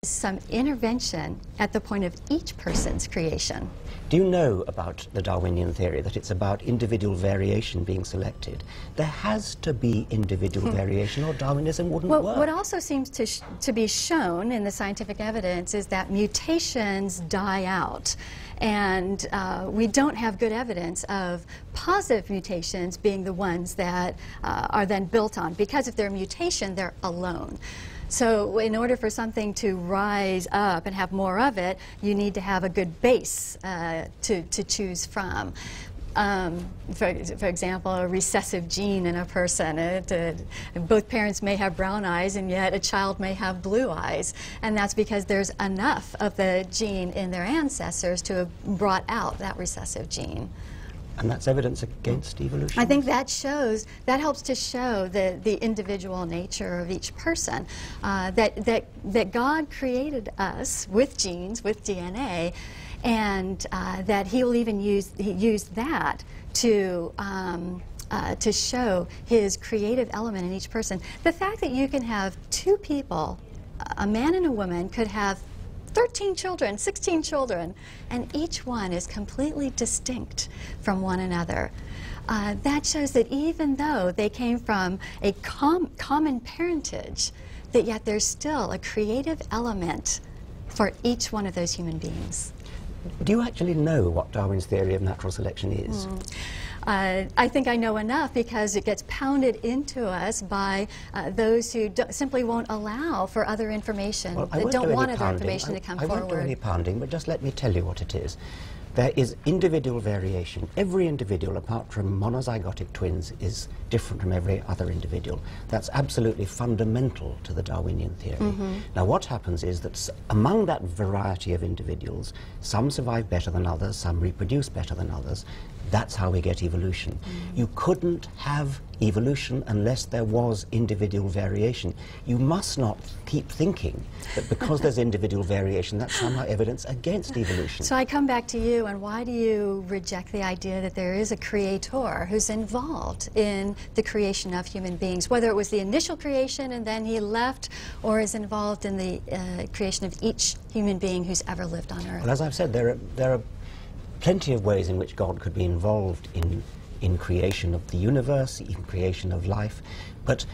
some intervention at the point of each person's creation. Do you know about the Darwinian theory that it's about individual variation being selected? There has to be individual variation or Darwinism wouldn't work. What also seems to be shown in the scientific evidence is that mutations die out. And we don't have good evidence of positive mutations being the ones that are then built on, because if they're a mutation, they're alone. So in order for something to rise up and have more of it, you need to have a good base to choose from. For example, a recessive gene in a person. Both parents may have brown eyes, and yet a child may have blue eyes. And that's because there's enough of the gene in their ancestors to have brought out that recessive gene. And that's evidence against evolution? I think that helps to show the individual nature of each person. That God created us with genes, with DNA, and that He will even use that to show His creative element in each person. The fact that you can have two people, a man and a woman, could have 13 children, 16 children, and each one is completely distinct from one another. That shows that even though they came from a common parentage, that yet there's still a creative element for each one of those human beings. Do you actually know what Darwin's theory of natural selection is? I think I know enough, because it gets pounded into us by those who simply won't allow for other information, that don't want other information to come forward. I won't do any pounding, but just let me tell you what it is. There is individual variation. Every individual, apart from monozygotic twins, is different from every other individual. That's absolutely fundamental to the Darwinian theory. Now, what happens is that among that variety of individuals, some survive better than others, some reproduce better than others. That's how we get evolution. You couldn't have evolution unless there was individual variation. You must not keep thinking that because there's individual variation, that's somehow evidence against evolution. So I come back to you, and why do you reject the idea that there is a creator who's involved in the creation of human beings, whether it was the initial creation and then he left, or is involved in the creation of each human being who's ever lived on Earth? Well, as I've said, there are plenty of ways in which God could be involved in creation of the universe, even creation of life, but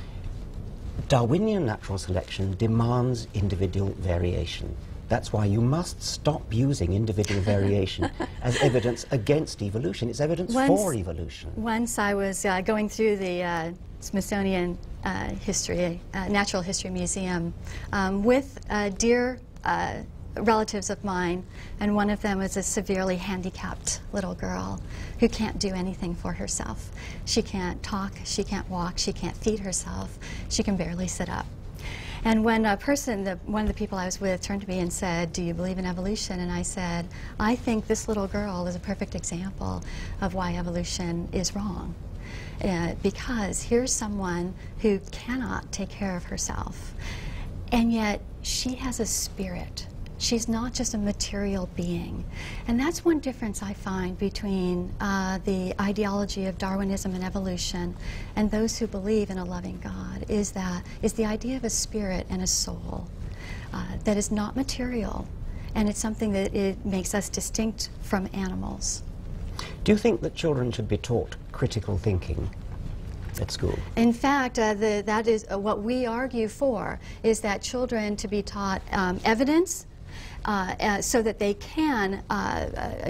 Darwinian natural selection demands individual variation. That's why you must stop using individual variation as evidence against evolution. It's evidence for evolution. Once I was going through the Smithsonian Natural History Museum with dear relatives of mine, and one of them is a severely handicapped little girl who can't do anything for herself. She can't talk, she can't walk, she can't feed herself, she can barely sit up. And when one of the people I was with turned to me and said, "Do you believe in evolution?" And I said, "I think this little girl is a perfect example of why evolution is wrong. Because here's someone who cannot take care of herself, and yet she has a spirit. She's not just a material being." And that's one difference I find between the ideology of Darwinism and evolution and those who believe in a loving God, is the idea of a spirit and a soul that is not material, and it's something that it makes us distinct from animals. Do you think that children should be taught critical thinking at school? In fact, that is what we argue for, is that children to be taught evidence, so that they can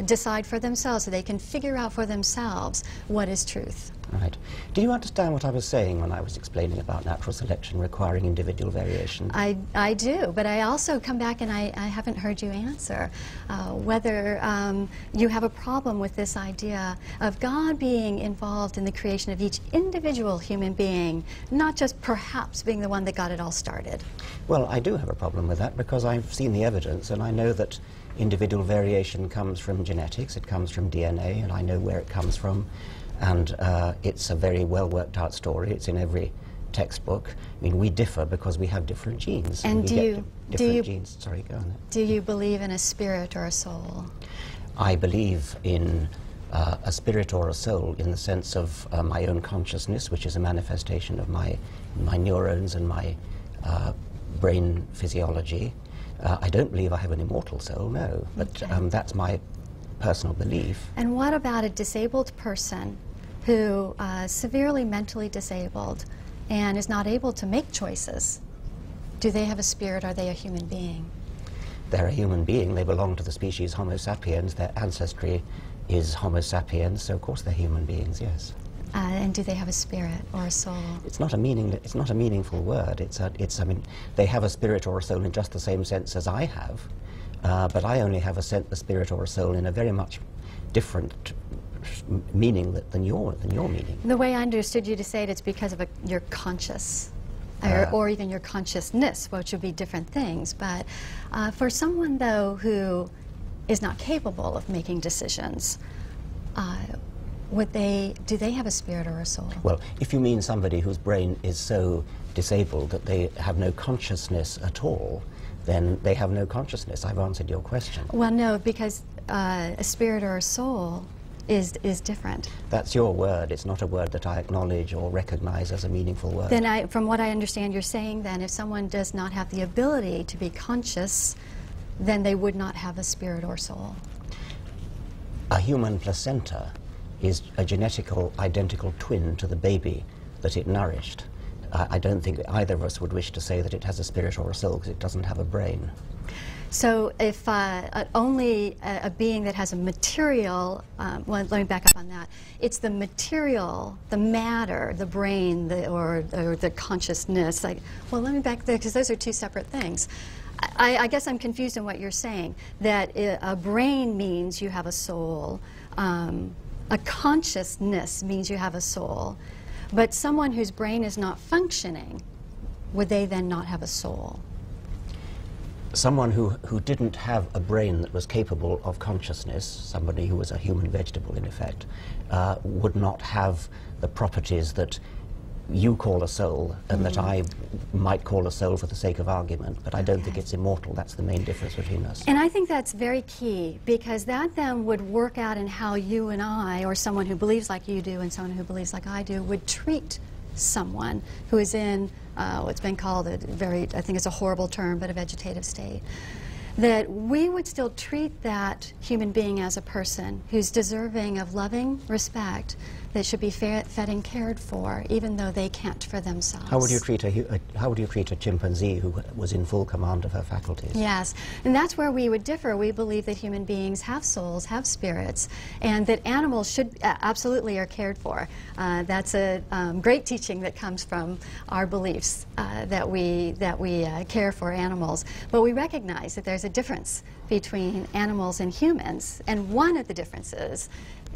decide for themselves, so they can figure out for themselves what is truth. Right. Do you understand what I was saying when I was explaining about natural selection requiring individual variation? I do, but I also come back and I haven't heard you answer whether you have a problem with this idea of God being involved in the creation of each individual human being, not just perhaps being the one that got it all started. Well, I do have a problem with that, because I've seen the evidence, and I know that individual variation comes from genetics, it comes from DNA, and I know where it comes from. And it's a very well worked out story. It's in every textbook. I mean, we differ because we have different genes. And do you genes. Sorry, go on. Do you believe in a spirit or a soul? I believe in a spirit or a soul in the sense of my own consciousness, which is a manifestation of my neurons and my brain physiology. I don't believe I have an immortal soul, no, but Okay. that's my personal belief. And what about a disabled person who severely mentally disabled and is not able to make choices? Do they have a spirit? Are they a human being? They're a human being. They belong to the species Homo sapiens. Their ancestry is Homo sapiens, so of course they're human beings, yes. And do they have a spirit or a soul? It's not a meaningful word. I mean, they have a spirit or a soul in just the same sense as I have, but I only have a spirit or a soul in a very much different meaning than your meaning. The way I understood you to say it, it's because of your conscious, or even your consciousness, which would be different things. But for someone, though, who is not capable of making decisions, do they have a spirit or a soul? Well, if you mean somebody whose brain is so disabled that they have no consciousness at all, then they have no consciousness. I've answered your question. Well, no, because a spirit or a soul is different. That's your word. It's not a word that I acknowledge or recognize as a meaningful word. Then from what I understand you're saying then, if someone does not have the ability to be conscious, then they would not have a spirit or soul. A human placenta is a identical twin to the baby that it nourished. I don't think either of us would wish to say that it has a spirit or a soul because it doesn't have a brain. So if only a being that has a material, well, let me back up on that. It's the material, the matter, the brain, or the consciousness. Well, let me back there, because those are two separate things. I guess I'm confused in what you're saying, that a brain means you have a soul, a consciousness means you have a soul, but someone whose brain is not functioning, would they then not have a soul? Someone who didn't have a brain that was capable of consciousness, somebody who was a human vegetable in effect, would not have the properties that you call a soul and that I might call a soul for the sake of argument, but I don't think it's immortal. That's the main difference between us. And I think that's very key, because that then would work out in how you and I, or someone who believes like you do and someone who believes like I do, would treat someone who is in what's been called I think it's a horrible term, but a vegetative state. That we would still treat that human being as a person who's deserving of loving respect, that should be fed and cared for, even though they can't for themselves. How would you treat a chimpanzee who was in full command of her faculties? Yes, and that's where we would differ. We believe that human beings have souls, have spirits, and that animals should absolutely are cared for. That's a great teaching that comes from our beliefs that we care for animals. But we recognize that there's a difference between animals and humans, and one of the differences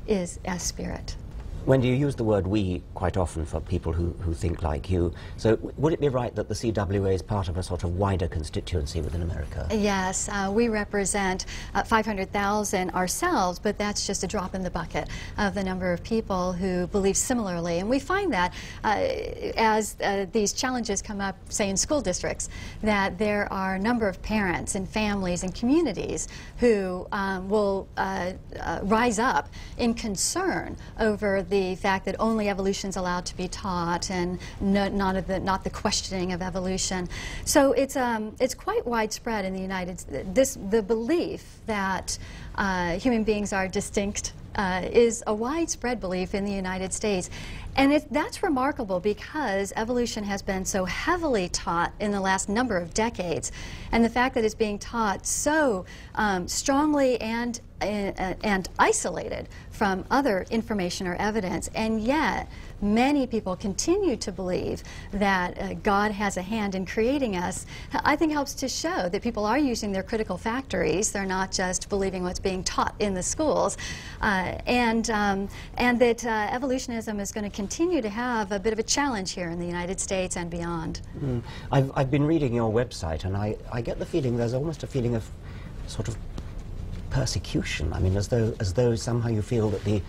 is a spirit. Wendy, you use the word "we" quite often for people who think like you. So would it be right that the CWA is part of a sort of wider constituency within America? Yes, we represent 500,000 ourselves, but that's just a drop in the bucket of the number of people who believe similarly. And we find that as these challenges come up, say in school districts, that there are a number of parents and families and communities who will rise up in concern over the fact that only evolution is allowed to be taught, and not the questioning of evolution. So it's quite widespread in the United States. The belief that human beings are distinct is a widespread belief in the United States. And that's remarkable, because evolution has been so heavily taught in the last number of decades, and the fact that it's being taught so strongly and isolated from other information or evidence, and yet many people continue to believe that God has a hand in creating us, I think helps to show that people are using their critical factories. They're not just believing what's being taught in the schools, and that evolutionism is going to continue to have a bit of a challenge here in the United States and beyond. I've been reading your website, and I get the feeling there's almost a feeling of sort of persecution. I mean, as though somehow you feel that the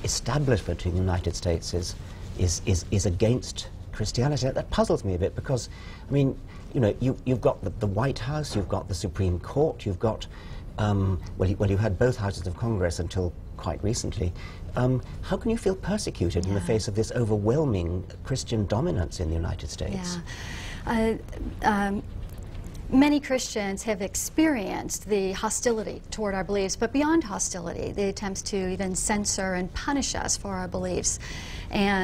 establishment in the United States is against Christianity. That puzzles me a bit, because, I mean, you know, you've got the White House, you've got the Supreme Court, you've got, well, you had both houses of Congress until quite recently. How can you feel persecuted in the face of this overwhelming Christian dominance in the United States? Yeah. many Christians have experienced the hostility toward our beliefs, but beyond hostility, the attempts to even censor and punish us for our beliefs. And